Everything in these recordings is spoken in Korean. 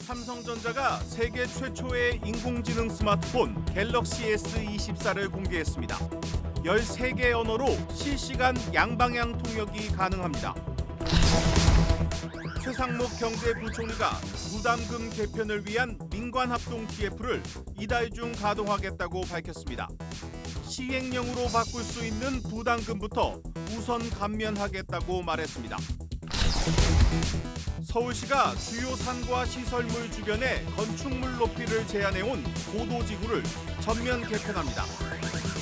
삼성전자가 세계 최초의 인공지능 스마트폰 갤럭시 S24를 공개했습니다. 13개 언어로 실시간 양방향 통역이 가능합니다. 최상목 경제부총리가 부담금 개편을 위한 민관합동 TF를 이달 중 가동하겠다고 밝혔습니다. 시행령으로 바꿀 수 있는 부담금부터 우선 감면하겠다고 말했습니다. 서울시가 주요 산과 시설물 주변에 건축물 높이를 제한해온 고도지구를 전면 개편합니다.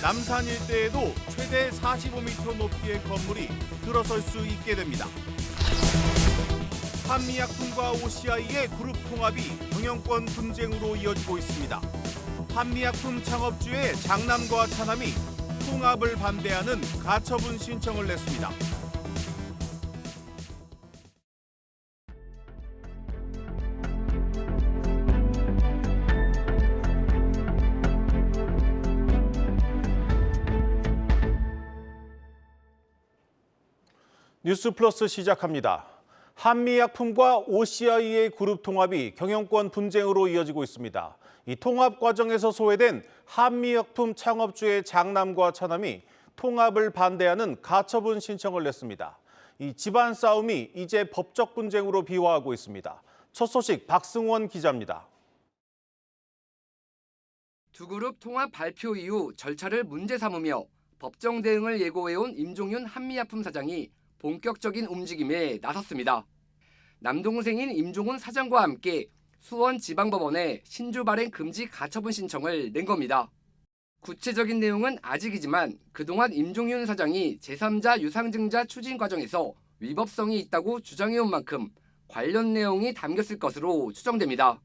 남산 일대에도 최대 45m 높이의 건물이 들어설 수 있게 됩니다. 한미약품과 OCI의 그룹 통합이 경영권 분쟁으로 이어지고 있습니다. 한미약품 창업주의 장남과 차남이 통합을 반대하는 가처분 신청을 냈습니다. 뉴스플러스 시작합니다. 한미약품과 OCI의 그룹 통합이 경영권 분쟁으로 이어지고 있습니다. 이 통합 과정에서 소외된 한미약품 창업주의 장남과 차남이 통합을 반대하는 가처분 신청을 냈습니다. 이 집안 싸움이 이제 법적 분쟁으로 비화하고 있습니다. 첫 소식 박승원 기자입니다. 두 그룹 통합 발표 이후 절차를 문제 삼으며 법정 대응을 예고해온 임종윤 한미약품 사장이 본격적인 움직임에 나섰습니다. 남동생인 임종훈 사장과 함께 수원지방법원에 신주 발행 금지 가처분 신청을 낸 겁니다. 구체적인 내용은 아직이지만 그동안 임종윤 사장이 제3자 유상증자 추진 과정에서 위법성이 있다고 주장해온 만큼 관련 내용이 담겼을 것으로 추정됩니다.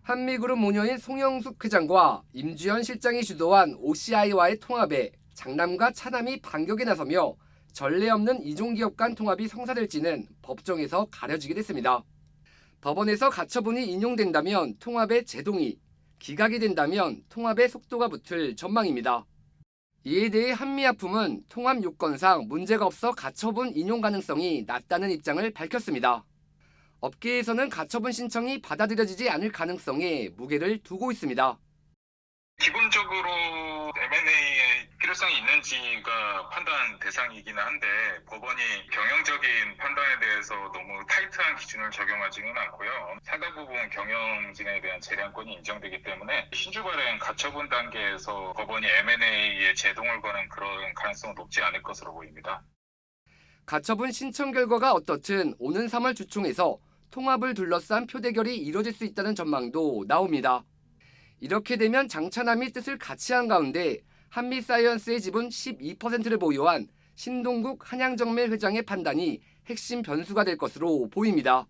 한미그룹 모녀인 송영숙 회장과 임주현 실장이 주도한 OCI와의 통합에 장남과 차남이 반격에 나서며 전례 없는 이종기업 간 통합이 성사될지는 법정에서 가려지게 됐습니다. 법원에서 가처분이 인용된다면 통합의 제동이, 기각이 된다면 통합의 속도가 붙을 전망입니다. 이에 대해 한미약품은 통합 요건상 문제가 없어 가처분 인용 가능성이 낮다는 입장을 밝혔습니다. 업계에서는 가처분 신청이 받아들여지지 않을 가능성에 무게를 두고 있습니다. 기본적으로 M&A의 필요성이 있는지가 판단 대상이기는 한데 법원이 경영적인 판단에 대해서 너무 타이트한 기준을 적용하지는 않고요. 상당 부분 경영진에 대한 재량권이 인정되기 때문에 신주 발행 가처분 단계에서 법원이 M&A에 제동을 거는 그런 가능성은 높지 않을 것으로 보입니다. 가처분 신청 결과가 어떻든 오는 3월 주총에서 통합을 둘러싼 표대결이 이뤄질 수 있다는 전망도 나옵니다. 이렇게 되면 장차남이 뜻을 같이 한 가운데 한미사이언스의 지분 12%를 보유한 신동국 한양정밀 회장의 판단이 핵심 변수가 될 것으로 보입니다.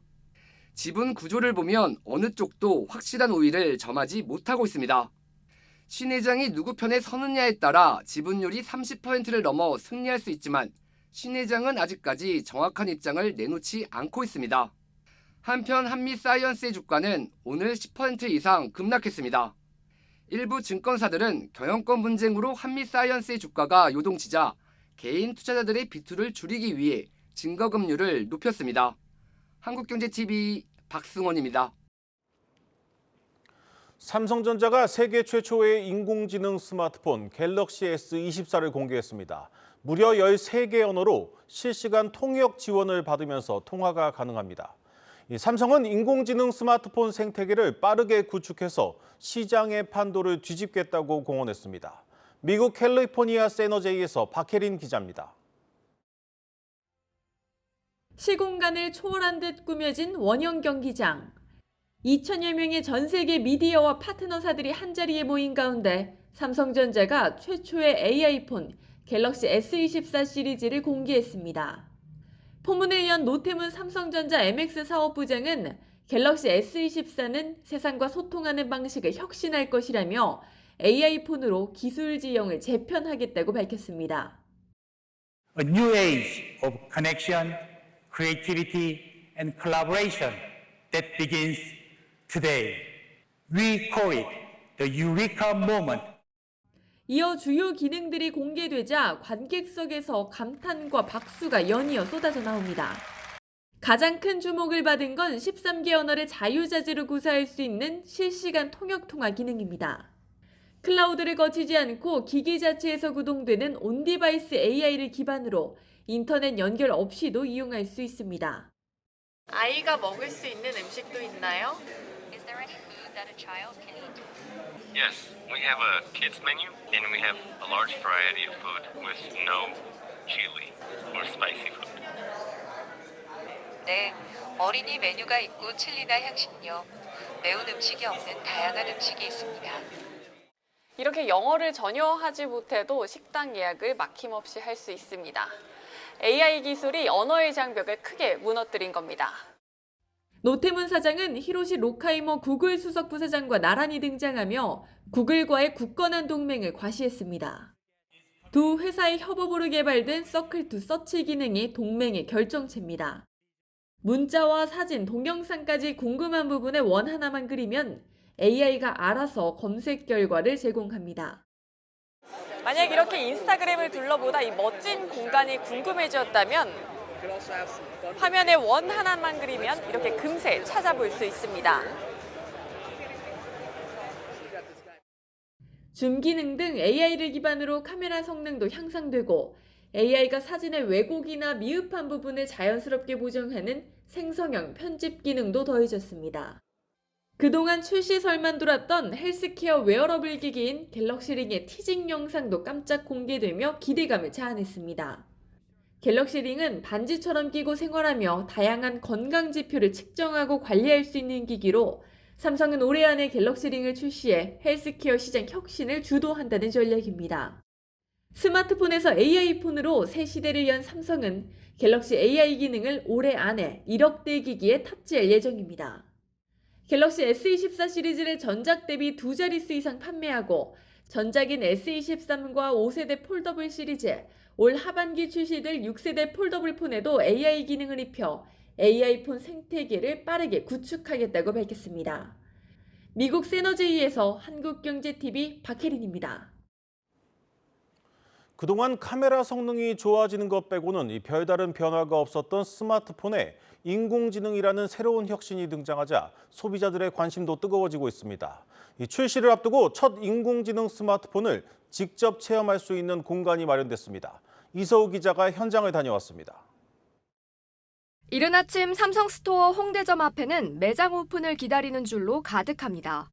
지분 구조를 보면 어느 쪽도 확실한 우위를 점하지 못하고 있습니다. 신 회장이 누구 편에 서느냐에 따라 지분율이 30%를 넘어 승리할 수 있지만 신 회장은 아직까지 정확한 입장을 내놓지 않고 있습니다. 한편 한미사이언스의 주가는 오늘 10% 이상 급락했습니다. 일부 증권사들은 경영권 분쟁으로 한미사이언스의 주가가 요동치자 개인 투자자들의 비투를 줄이기 위해 증거금률을 높였습니다. 한국경제TV 박승원입니다. 삼성전자가 세계 최초의 인공지능 스마트폰 갤럭시 S24를 공개했습니다. 무려 13개 언어로 실시간 통역 지원을 받으면서 통화가 가능합니다. 삼성은 인공지능 스마트폰 생태계를 빠르게 구축해서 시장의 판도를 뒤집겠다고 공언했습니다. 미국 캘리포니아 세너제이에서 박혜린 기자입니다. 시공간을 초월한 듯 꾸며진 원형 경기장. 2천여 명의 전 세계 미디어와 파트너사들이 한자리에 모인 가운데 삼성전자가 최초의 AI폰 갤럭시 S24 시리즈를 공개했습니다. 포문을 연 노태문 삼성전자 MX 사업부장은 갤럭시 S24는 세상과 소통하는 방식을 혁신할 것이라며 AI폰으로 기술 지형을 재편하겠다고 밝혔습니다. A new age of connection, creativity, and collaboration that begins today. We call it the Eureka moment. 이어 주요 기능들이 공개되자 관객석에서 감탄과 박수가 연이어 쏟아져 나옵니다. 가장 큰 주목을 받은 건 13개 언어를 자유자재로 구사할 수 있는 실시간 통역 통화 기능입니다. 클라우드를 거치지 않고 기기 자체에서 구동되는 온디바이스 AI를 기반으로 인터넷 연결 없이도 이용할 수 있습니다. 아이가 먹을 수 있는 음식도 있나요? Is there any food that a child can eat? Yes, we have a kids menu and we have a large variety of food with no chili or spicy food. 네, 어린이 메뉴가 있고 칠리나 향신료, 매운 음식이 없는 다양한 음식이 있습니다. 이렇게 영어를 전혀 하지 못해도 식당 예약을 막힘없이 할 수 있습니다. AI 기술이 언어의 장벽을 크게 무너뜨린 겁니다. 노태문 사장은 히로시 로카이모 구글 수석 부사장과 나란히 등장하며 구글과의 굳건한 동맹을 과시했습니다. 두 회사의 협업으로 개발된 서클 투 서치 기능이 동맹의 결정체입니다. 문자와 사진, 동영상까지 궁금한 부분에 원 하나만 그리면 AI가 알아서 검색 결과를 제공합니다. 만약 이렇게 인스타그램을 둘러보다 이 멋진 공간이 궁금해졌다면 화면에 원 하나만 그리면 이렇게 금세 찾아볼 수 있습니다. 줌 기능 등 AI를 기반으로 카메라 성능도 향상되고 AI가 사진의 왜곡이나 미흡한 부분을 자연스럽게 보정하는 생성형 편집 기능도 더해졌습니다. 그동안 출시설만 돌았던 헬스케어 웨어러블 기기인 갤럭시링의 티징 영상도 깜짝 공개되며 기대감을 자아냈습니다. 갤럭시링은 반지처럼 끼고 생활하며 다양한 건강 지표를 측정하고 관리할 수 있는 기기로 삼성은 올해 안에 갤럭시링을 출시해 헬스케어 시장 혁신을 주도한다는 전략입니다. 스마트폰에서 AI폰으로 새 시대를 연 삼성은 갤럭시 AI 기능을 올해 안에 1억대 기기에 탑재할 예정입니다. 갤럭시 S24 시리즈를 전작 대비 2자릿수 이상 판매하고 전작인 S23과 5세대 폴더블 시리즈, 올 하반기 출시될 6세대 폴더블 폰에도 AI 기능을 입혀 AI폰 생태계를 빠르게 구축하겠다고 밝혔습니다. 미국 세너제이에서 한국경제TV 박혜린입니다. 그동안 카메라 성능이 좋아지는 것 빼고는 이 별다른 변화가 없었던 스마트폰에 인공지능이라는 새로운 혁신이 등장하자 소비자들의 관심도 뜨거워지고 있습니다. 이 출시를 앞두고 첫 인공지능 스마트폰을 직접 체험할 수 있는 공간이 마련됐습니다. 이서우 기자가 현장을 다녀왔습니다. 이른 아침 삼성 스토어 홍대점 앞에는 매장 오픈을 기다리는 줄로 가득합니다.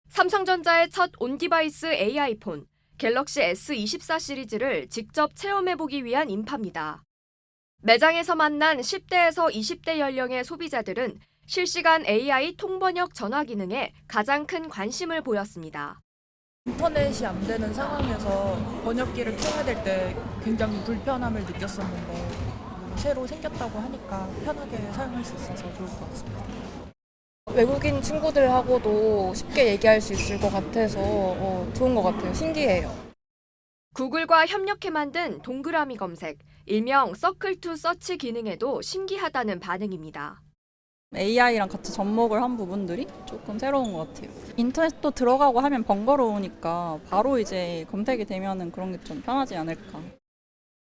삼성전자의 첫 온디바이스 AI폰, 갤럭시 S24 시리즈를 직접 체험해보기 위한 인파입니다. 매장에서 만난 10대에서 20대 연령의 소비자들은 실시간 AI 통번역 전화 기능에 가장 큰 관심을 보였습니다. 인터넷이 안 되는 상황에서 번역기를 켜야 될 때 굉장히 불편함을 느꼈었는데 새로 생겼다고 하니까 편하게 사용할 수 있어서 좋을 것 같습니다. 외국인 친구들하고도 쉽게 얘기할 수 있을 것 같아서 좋은 것 같아요. 신기해요. 구글과 협력해 만든 동그라미 검색, 일명 서클 투 서치 기능에도 신기하다는 반응입니다. AI랑 같이 접목을 한 부분들이 조금 새로운 것 같아요. 인터넷도 들어가고 하면 번거로우니까 바로 이제 검색이 되면은 그런 게 좀 편하지 않을까.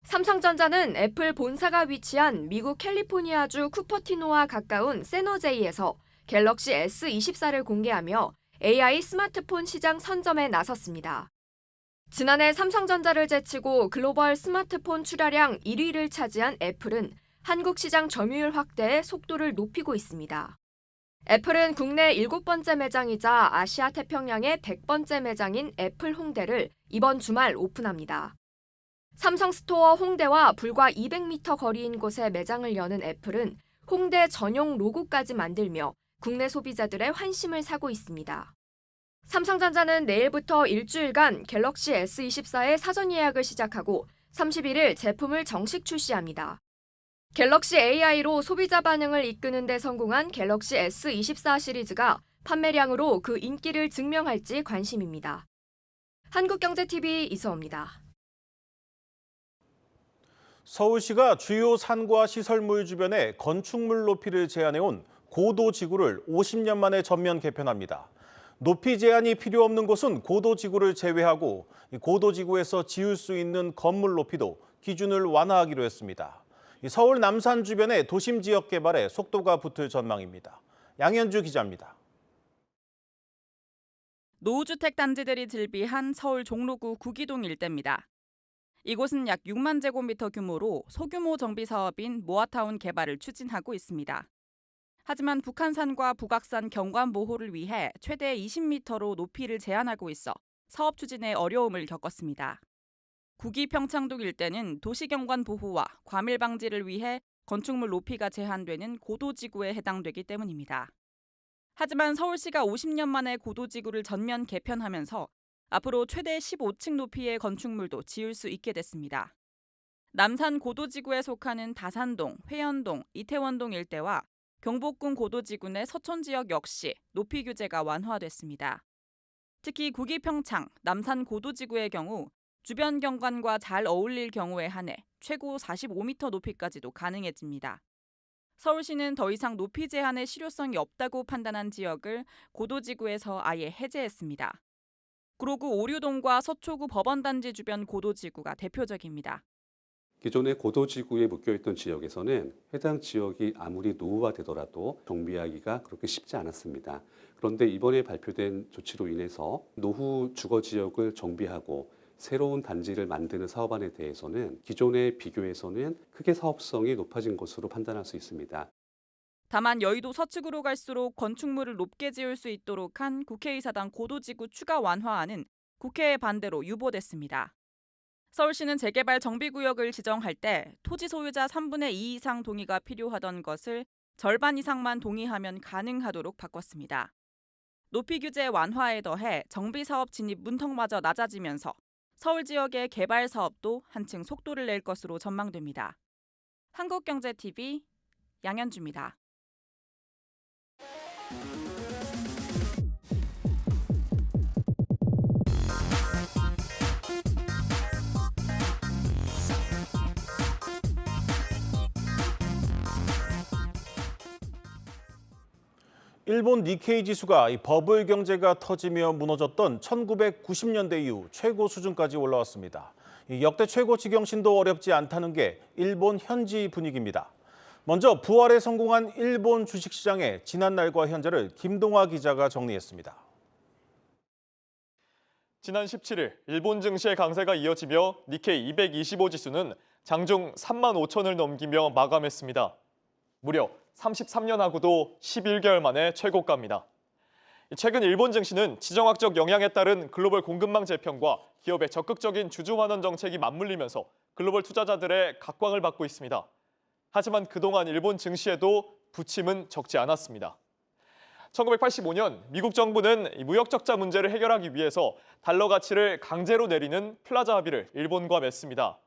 삼성전자는 애플 본사가 위치한 미국 캘리포니아주 쿠퍼티노와 가까운 세너제이에서 갤럭시 S24를 공개하며 AI 스마트폰 시장 선점에 나섰습니다. 지난해 삼성전자를 제치고 글로벌 스마트폰 출하량 1위를 차지한 애플은 한국 시장 점유율 확대에 속도를 높이고 있습니다. 애플은 국내 7번째 매장이자 아시아 태평양의 100번째 매장인 애플 홍대를 이번 주말 오픈합니다. 삼성 스토어 홍대와 불과 200m 거리인 곳에 매장을 여는 애플은 홍대 전용 로고까지 만들며 국내 소비자들의 환심을 사고 있습니다. 삼성전자는 내일부터 일주일간 갤럭시 S24의 사전 예약을 시작하고 31일 제품을 정식 출시합니다. 갤럭시 AI로 소비자 반응을 이끄는 데 성공한 갤럭시 S24 시리즈가 판매량으로 그 인기를 증명할지 관심입니다. 한국경제TV 이서우입니다. 서울시가 주요 산과 시설물 주변에 건축물 높이를 제한해온 고도지구를 50년 만에 전면 개편합니다. 높이 제한이 필요 없는 곳은 고도지구를 제외하고 고도지구에서 지을 수 있는 건물 높이도 기준을 완화하기로 했습니다. 서울 남산 주변의 도심 지역 개발에 속도가 붙을 전망입니다. 양현주 기자입니다. 노후주택 단지들이 즐비한 서울 종로구 구기동 일대입니다. 이곳은 약 6만 제곱미터 규모로 소규모 정비 사업인 모아타운 개발을 추진하고 있습니다. 하지만 북한산과 북악산 경관 보호를 위해 최대 20m로 높이를 제한하고 있어 사업 추진에 어려움을 겪었습니다. 구기 평창동 일대는 도시경관 보호와 과밀 방지를 위해 건축물 높이가 제한되는 고도지구에 해당되기 때문입니다. 하지만 서울시가 50년 만에 고도지구를 전면 개편하면서 앞으로 최대 15층 높이의 건축물도 지을 수 있게 됐습니다. 남산 고도지구에 속하는 다산동, 회연동, 이태원동 일대와 경복궁 고도지구 내 서촌 지역 역시 높이 규제가 완화됐습니다. 특히 구기평창, 남산 고도지구의 경우 주변 경관과 잘 어울릴 경우에 한해 최고 45m 높이까지도 가능해집니다. 서울시는 더 이상 높이 제한의 실효성이 없다고 판단한 지역을 고도지구에서 아예 해제했습니다. 구로구 오류동과 서초구 법원단지 주변 고도지구가 대표적입니다. 기존의 고도지구에 묶여있던 지역에서는 해당 지역이 아무리 노후화되더라도 정비하기가 그렇게 쉽지 않았습니다. 그런데 이번에 발표된 조치로 인해서 노후 주거지역을 정비하고 새로운 단지를 만드는 사업안에 대해서는 기존에 비교해서는 크게 사업성이 높아진 것으로 판단할 수 있습니다. 다만 여의도 서측으로 갈수록 건축물을 높게 지을 수 있도록 한 국회의사당 고도지구 추가 완화안은 국회의 반대로 유보됐습니다. 서울시는 재개발 정비구역을 지정할 때 토지 소유자 3분의 2 이상 동의가 필요하던 것을 절반 이상만 동의하면 가능하도록 바꿨습니다. 높이 규제 완화에 더해 정비사업 진입 문턱마저 낮아지면서 서울 지역의 개발 사업도 한층 속도를 낼 것으로 전망됩니다. 한국경제TV 양현주입니다. 일본 니케이 지수가 버블 경제가 터지며 무너졌던 1990년대 이후 최고 수준까지 올라왔습니다. 역대 최고 지경신도 어렵지 않다는 게 일본 현지 분위기입니다. 먼저 부활에 성공한 일본 주식시장의 지난날과 현재를 김동화 기자가 정리했습니다. 지난 17일 일본 증시의 강세가 이어지며 니케이 225 지수는 장중 3만 5천을 넘기며 마감했습니다. 무려 33년하고도 11개월 만에 최고가입니다. 최근 일본 증시는 지정학적 영향에 따른 글로벌 공급망 재편과 기업의 적극적인 주주 환원 정책이 맞물리면서 글로벌 투자자들의 각광을 받고 있습니다. 하지만 그동안 일본 증시에도 부침은 적지 않았습니다. 1985년 미국 정부는 무역 적자 문제를 해결하기 위해서 달러 가치를 강제로 내리는 플라자 합의를 일본과 맺습니다.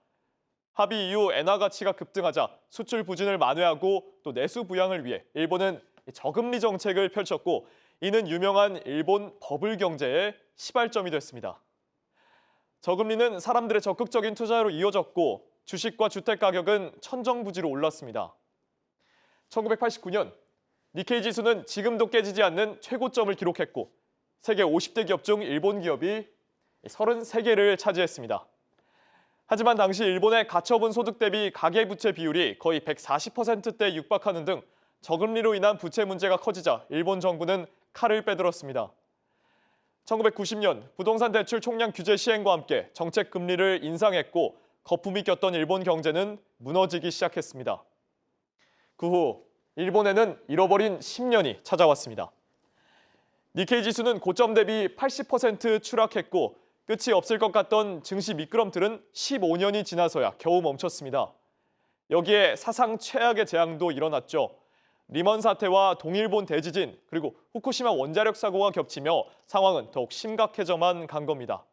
합의 이후 엔화 가치가 급등하자 수출 부진을 만회하고 또 내수 부양을 위해 일본은 저금리 정책을 펼쳤고 이는 유명한 일본 버블 경제의 시발점이 됐습니다. 저금리는 사람들의 적극적인 투자로 이어졌고 주식과 주택 가격은 천정부지로 올랐습니다. 1989년 니케이 지수는 지금도 깨지지 않는 최고점을 기록했고 세계 50대 기업 중 일본 기업이 33개를 차지했습니다. 하지만 당시 일본의 가처분 소득 대비 가계부채 비율이 거의 140%대에 육박하는 등 저금리로 인한 부채 문제가 커지자 일본 정부는 칼을 빼들었습니다. 1990년 부동산 대출 총량 규제 시행과 함께 정책 금리를 인상했고 거품이 꼈던 일본 경제는 무너지기 시작했습니다. 그 후 일본에는 잃어버린 10년이 찾아왔습니다. 니케이 지수는 고점 대비 80% 추락했고 끝이 없을 것 같던 증시 미끄럼틀은 15년이 지나서야 겨우 멈췄습니다. 여기에 사상 최악의 재앙도 일어났죠. 리먼 사태와 동일본 대지진 그리고 후쿠시마 원자력 사고가 겹치며 상황은 더욱 심각해져만 간 겁니다.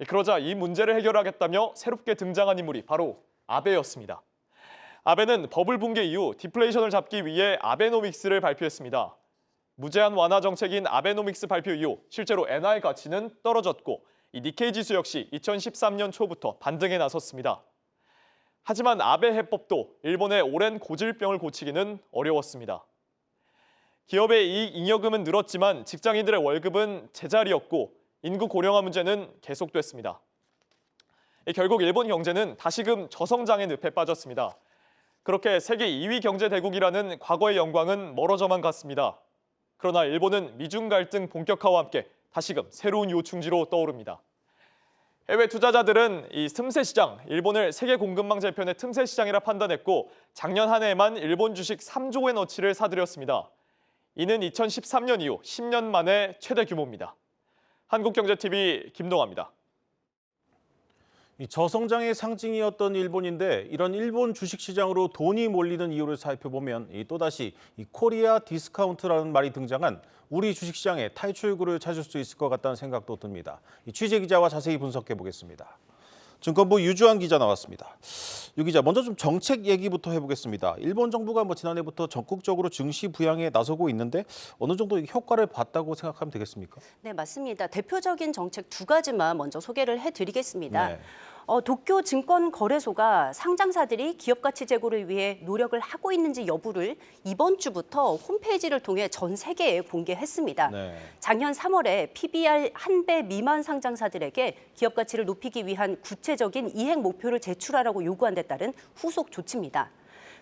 그러자 이 문제를 해결하겠다며 새롭게 등장한 인물이 바로 아베였습니다. 아베는 버블 붕괴 이후 디플레이션을 잡기 위해 아베노믹스를 발표했습니다. 무제한 완화 정책인 아베노믹스 발표 이후 실제로 엔화의 가치는 떨어졌고 이 니케이 지수 역시 2013년 초부터 반등에 나섰습니다. 하지만 아베 해법도 일본의 오랜 고질병을 고치기는 어려웠습니다. 기업의 이익 잉여금은 늘었지만 직장인들의 월급은 제자리였고 인구 고령화 문제는 계속됐습니다. 결국 일본 경제는 다시금 저성장의 늪에 빠졌습니다. 그렇게 세계 2위 경제 대국이라는 과거의 영광은 멀어져만 갔습니다. 그러나 일본은 미중 갈등 본격화와 함께 다시금 새로운 요충지로 떠오릅니다. 해외 투자자들은 이 틈새 시장, 일본을 세계 공급망 재편의 틈새 시장이라 판단했고 작년 한 해에만 일본 주식 3조 엔어치를 사들였습니다. 이는 2013년 이후 10년 만에 최대 규모입니다. 한국경제TV 김동아입니다. 이 저성장의 상징이었던 일본인데 이런 일본 주식시장으로 돈이 몰리는 이유를 살펴보면 또다시 이 코리아 디스카운트라는 말이 등장한 우리 주식시장의 탈출구를 찾을 수 있을 것 같다는 생각도 듭니다. 이 취재기자와 자세히 분석해 보겠습니다. 증권부 유주환 기자 나왔습니다. 유 기자, 먼저 좀 정책 얘기부터 해보겠습니다. 일본 정부가 지난해부터 적극적으로 증시 부양에 나서고 있는데 어느 정도 효과를 봤다고 생각하면 되겠습니까? 네, 맞습니다. 대표적인 정책 두 가지만 먼저 소개를 해드리겠습니다. 네. 도쿄 증권거래소가 상장사들이 기업가치 제고를 위해 노력을 하고 있는지 여부를 이번 주부터 홈페이지를 통해 전 세계에 공개했습니다. 네. 작년 3월에 PBR 1배 미만 상장사들에게 기업가치를 높이기 위한 구체적인 이행 목표를 제출하라고 요구한 데 따른 후속 조치입니다.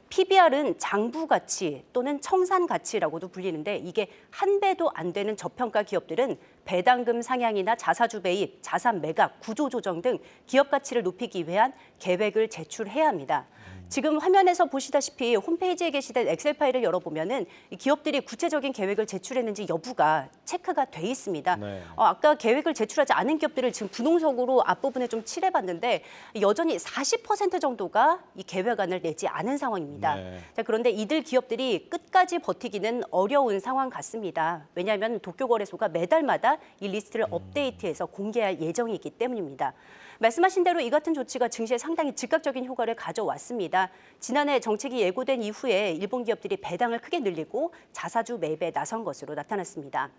PBR은 장부가치 또는 청산가치라고도 불리는데 이게 한 배도 안 되는 저평가 기업들은 배당금 상향이나 자사주 매입, 자산 매각, 구조 조정 등 기업 가치를 높이기 위한 계획을 제출해야 합니다. 지금 화면에서 보시다시피 홈페이지에 게시된 엑셀 파일을 열어보면은 기업들이 구체적인 계획을 제출했는지 여부가 체크가 돼 있습니다. 네. 아까 계획을 제출하지 않은 기업들을 지금 분홍색으로 앞부분에 좀 칠해봤는데 여전히 40% 정도가 이 계획안을 내지 않은 상황입니다. 네. 자, 그런데 이들 기업들이 끝까지 버티기는 어려운 상황 같습니다. 왜냐하면 도쿄거래소가 매달마다 이 리스트를 업데이트해서 공개할 예정이기 때문입니다. 말씀하신 대로 이 같은 조치가 증시에 상당히 즉각적인 효과를 가져왔습니다. 지난해 정책이 예고된 이후에 일본 기업들이 배당을 크게 늘리고 자사주 매입에 나선 것으로 나타났습니다.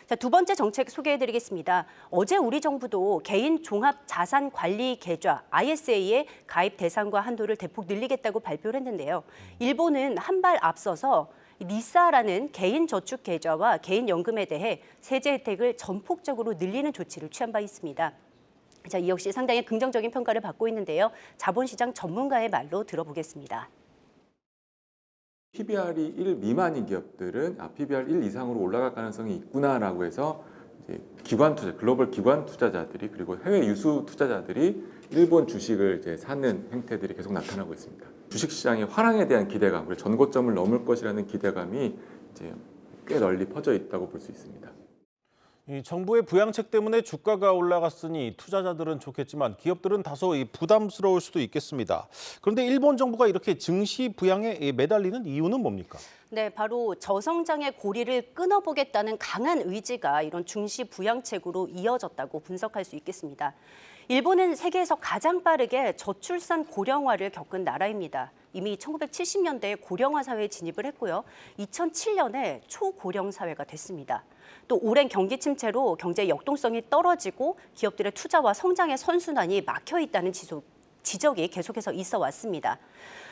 자, 두 번째 정책 소개해드리겠습니다. 어제 우리 정부도 개인 종합 자산 관리 계좌 ISA의 가입 대상과 한도를 대폭 늘리겠다고 발표를 했는데요. 일본은 한 발 앞서서 니사라는 개인 저축 계좌와 개인 연금에 대해 세제 혜택을 전폭적으로 늘리는 조치를 취한 바 있습니다. 자, 이 역시 상당히 긍정적인 평가를 받고 있는데요. 자본시장 전문가의 말로 들어보겠습니다. PBR이 1 미만인 기업들은 PBR 1 이상으로 올라갈 가능성이 있구나라고 해서 이제 기관 투자, 글로벌 기관 투자자들이 그리고 해외 유수 투자자들이 일본 주식을 이제 사는 행태들이 계속 나타나고 있습니다. 주식시장의 화랑에 대한 기대감, 그리고 전고점을 넘을 것이라는 기대감이 이제 꽤 널리 퍼져 있다고 볼 수 있습니다. 이 정부의 부양책 때문에 주가가 올라갔으니 투자자들은 좋겠지만 기업들은 다소 부담스러울 수도 있겠습니다. 그런데 일본 정부가 이렇게 증시 부양에 매달리는 이유는 뭡니까? 네, 바로 저성장의 고리를 끊어보겠다는 강한 의지가 이런 증시 부양책으로 이어졌다고 분석할 수 있겠습니다. 일본은 세계에서 가장 빠르게 저출산 고령화를 겪은 나라입니다. 이미 1970년대에 고령화 사회에 진입을 했고요. 2007년에 초고령 사회가 됐습니다. 또 오랜 경기 침체로 경제 역동성이 떨어지고 기업들의 투자와 성장의 선순환이 막혀 있다는 지적이 계속해서 있어 왔습니다.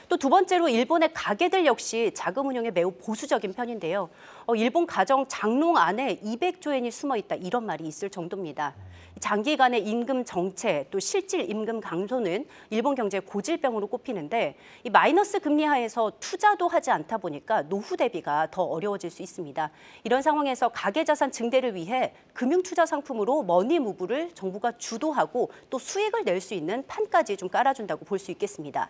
또 두 번째로 일본의 가계들 역시 자금 운용에 매우 보수적인 편인데요. 일본 가정 장롱 안에 200조엔이 숨어 있다 이런 말이 있을 정도입니다. 장기간의 임금 정체 또 실질 임금 강소는 일본 경제의 고질병으로 꼽히는데 이 마이너스 금리 하에서 투자도 하지 않다 보니까 노후 대비가 더 어려워질 수 있습니다. 이런 상황에서 가계자산 증대를 위해 금융투자 상품으로 머니무브를 정부가 주도하고 또 수익을 낼 수 있는 판까지 좀 깔아준다고 볼 수 있겠습니다.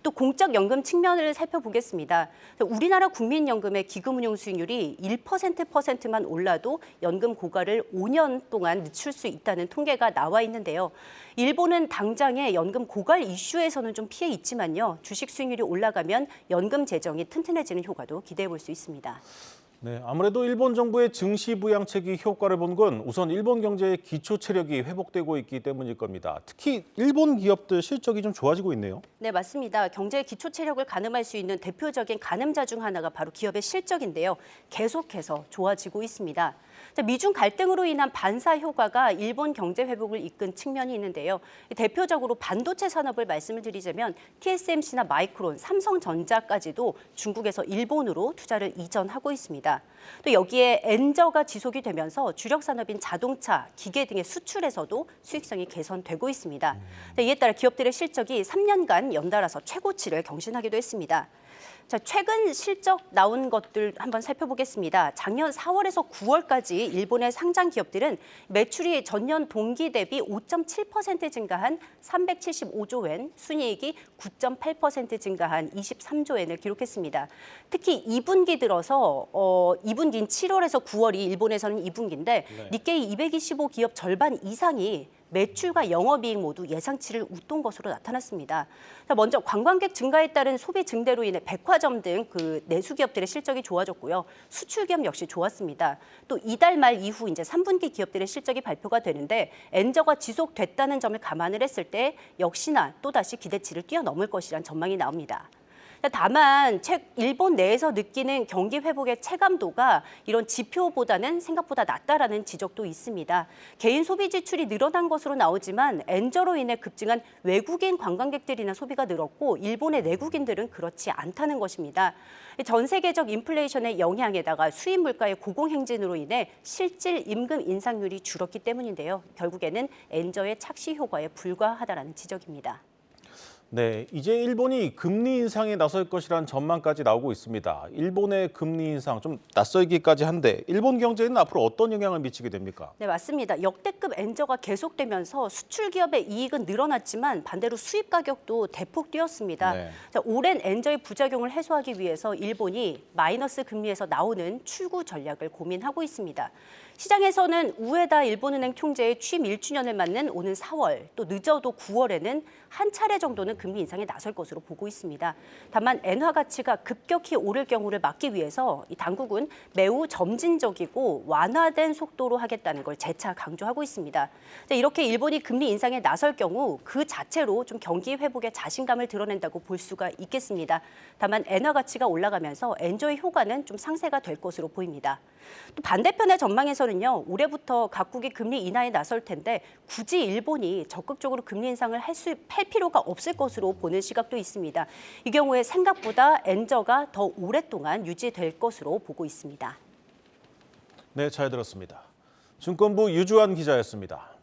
또 공적연금 측면을 살펴보겠습니다. 우리나라 국민연금의 기금운용 수익률이 1%만 올라도 연금 고갈을 5년 동안 늦출 수 있다는 통계가 나와 있는데요. 일본은 당장의 연금 고갈 이슈에서는 좀 피해 있지만요. 주식 수익률이 올라가면 연금 재정이 튼튼해지는 효과도 기대해 볼 수 있습니다. 네, 아무래도 일본 정부의 증시 부양책이 효과를 본 건 우선 일본 경제의 기초 체력이 회복되고 있기 때문일 겁니다. 특히 일본 기업들 실적이 좀 좋아지고 있네요. 네, 맞습니다. 경제의 기초 체력을 가늠할 수 있는 대표적인 가늠자 중 하나가 바로 기업의 실적인데요. 계속해서 좋아지고 있습니다. 미중 갈등으로 인한 반사 효과가 일본 경제 회복을 이끈 측면이 있는데요. 대표적으로 반도체 산업을 말씀을 드리자면 TSMC나 마이크론, 삼성전자까지도 중국에서 일본으로 투자를 이전하고 있습니다. 또 여기에 엔저가 지속이 되면서 주력 산업인 자동차, 기계 등의 수출에서도 수익성이 개선되고 있습니다. 이에 따라 기업들의 실적이 3년간 연달아서 최고치를 경신하기도 했습니다. 자, 최근 실적 나온 것들 한번 살펴보겠습니다. 작년 4월에서 9월까지 일본의 상장 기업들은 매출이 전년 동기 대비 5.7% 증가한 375조 엔, 순이익이 9.8% 증가한 23조 엔을 기록했습니다. 특히 2분기 들어서 2분기인 7월에서 9월이 일본에서는 2분기인데 니케이 225 기업 절반 이상이 매출과 영업이익 모두 예상치를 웃돈 것으로 나타났습니다. 자, 먼저 관광객 증가에 따른 소비 증대로 인해 백화점 등 그 내수 기업들의 실적이 좋아졌고요. 수출 기업 역시 좋았습니다. 또 이달 말 이후 이제 3분기 기업들의 실적이 발표가 되는데 엔저가 지속됐다는 점을 감안을 했을 때 역시나 또다시 기대치를 뛰어넘을 것이란 전망이 나옵니다. 다만 일본 내에서 느끼는 경기 회복의 체감도가 이런 지표보다는 생각보다 낮다라는 지적도 있습니다. 개인 소비 지출이 늘어난 것으로 나오지만 엔저로 인해 급증한 외국인 관광객들이나 소비가 늘었고 일본의 내국인들은 그렇지 않다는 것입니다. 전 세계적 인플레이션의 영향에다가 수입 물가의 고공행진으로 인해 실질 임금 인상률이 줄었기 때문인데요. 결국에는 엔저의 착시 효과에 불과하다라는 지적입니다. 네, 이제 일본이 금리 인상에 나설 것이라는 전망까지 나오고 있습니다. 일본의 금리 인상 좀 낯설기까지 한데 일본 경제에는 앞으로 어떤 영향을 미치게 됩니까? 네, 맞습니다. 역대급 엔저가 계속되면서 수출 기업의 이익은 늘어났지만 반대로 수입 가격도 대폭 뛰었습니다. 네. 자, 오랜 엔저의 부작용을 해소하기 위해서 일본이 마이너스 금리에서 나오는 출구 전략을 고민하고 있습니다. 시장에서는 우에다 일본은행 총재의 취임 1주년을 맞는 오는 4월, 또 늦어도 9월에는 한 차례 정도는 금리 인상에 나설 것으로 보고 있습니다. 다만 엔화 가치가 급격히 오를 경우를 막기 위해서 이 당국은 매우 점진적이고 완화된 속도로 하겠다는 걸 재차 강조하고 있습니다. 이렇게 일본이 금리 인상에 나설 경우 그 자체로 좀 경기 회복에 자신감을 드러낸다고 볼 수가 있겠습니다. 다만 엔화 가치가 올라가면서 엔저의 효과는 좀 상쇄가 될 것으로 보입니다. 또 반대편의 전망에서는요, 올해부터 각국이 금리 인하에 나설 텐데 굳이 일본이 적극적으로 금리 인상을 할 필요가 없을 것으로 보는 시각도 있습니다. 이 경우에 생각보다 엔저가 더 오랫동안 유지될 것으로 보고 있습니다. 네, 잘 들었습니다. 증권부 유주환 기자였습니다.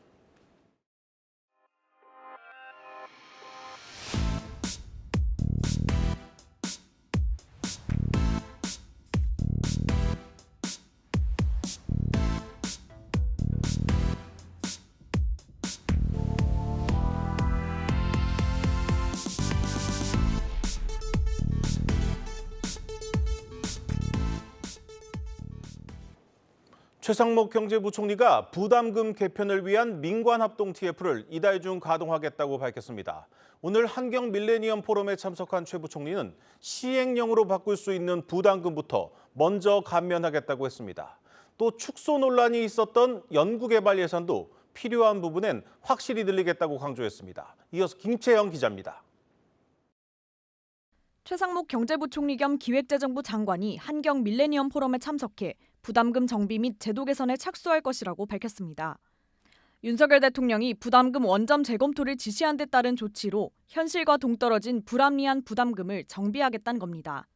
최상목 경제부총리가 부담금 개편을 위한 민관합동 TF를 이달 중 가동하겠다고 밝혔습니다. 오늘 한경 밀레니엄 포럼에 참석한 최 부총리는 시행령으로 바꿀 수 있는 부담금부터 먼저 감면하겠다고 했습니다. 또 축소 논란이 있었던 연구개발 예산도 필요한 부분엔 확실히 늘리겠다고 강조했습니다. 이어서 김채영 기자입니다. 최상목 경제부총리 겸 기획재정부 장관이 한경 밀레니엄 포럼에 참석해 부담금 정비 및 제도 개선에 착수할 것이라고 밝혔습니다. 윤석열 대통령이 부담금 원점 재검토를 지시한 데 따른 조치로 현실과 동떨어진 불합리한 부담금을 정비하겠다는 겁니다.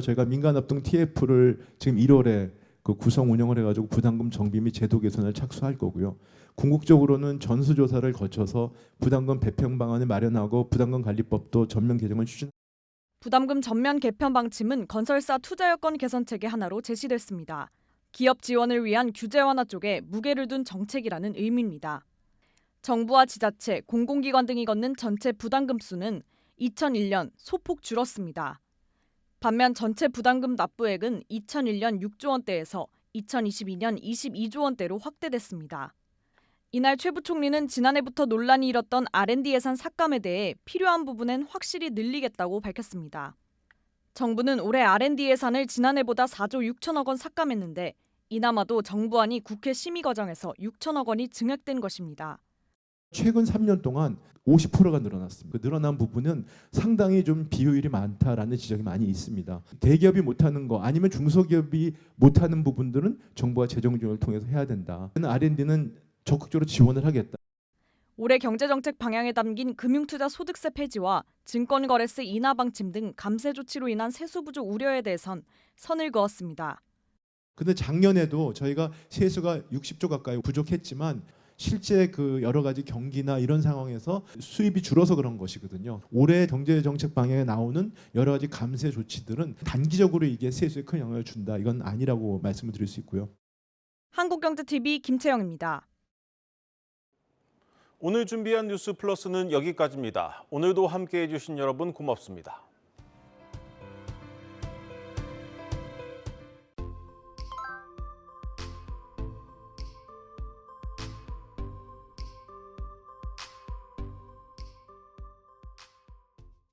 저희가 민간합동 TF를 지금 1월에 구성 운영을 해가지고 부담금 정비 및 제도 개선을 착수할 거고요. 궁극적으로는 전수조사를 거쳐서 부담금 배평 방안을 마련하고 부담금 관리법도 전면 개정을 추진합니다. 부담금 전면 개편 방침은 건설사 투자 여건 개선 체계 하나로 제시됐습니다. 기업 지원을 위한 규제 완화 쪽에 무게를 둔 정책이라는 의미입니다. 정부와 지자체, 공공기관 등이 걷는 전체 부담금 수는 2001년 소폭 줄었습니다. 반면 전체 부담금 납부액은 2001년 6조 원대에서 2022년 22조 원대로 확대됐습니다. 이날 최 부총리는 지난해부터 논란이 일었던 R&D 예산 삭감에 대해 필요한 부분엔 확실히 늘리겠다고 밝혔습니다. 정부는 올해 R&D 예산을 지난해보다 4조 6천억 원 삭감했는데 이나마도 정부안이 국회 심의 과정에서 6천억 원이 증액된 것입니다. 최근 3년 동안 50%가 늘어났습니다. 그 늘어난 부분은 상당히 좀 비효율이 많다라는 지적이 많이 있습니다. 대기업이 못하는 거 아니면 중소기업이 못하는 부분들은 정부가 재정 지원을 통해서 해야 된다. R&D는 적극적으로 지원을 하겠다. 올해 경제정책 방향에 담긴 금융투자 소득세 폐지와 증권거래세 인하 방침 등 감세 조치로 인한 세수 부족 우려에 대해선 선을 그었습니다. 근데 작년에도 저희가 세수가 60조 가까이 부족했지만 실제 그 여러 가지 경기나 이런 상황에서 수입이 줄어서 그런 것이거든요. 올해 경제정책 방향에 나오는 여러 가지 감세 조치들은 단기적으로 이게 세수에 큰 영향을 준다. 이건 아니라고 말씀을 드릴 수 있고요. 한국경제TV 김채영입니다. 오늘 준비한 뉴스 플러스는 여기까지입니다. 오늘도 함께해 주신 여러분 고맙습니다.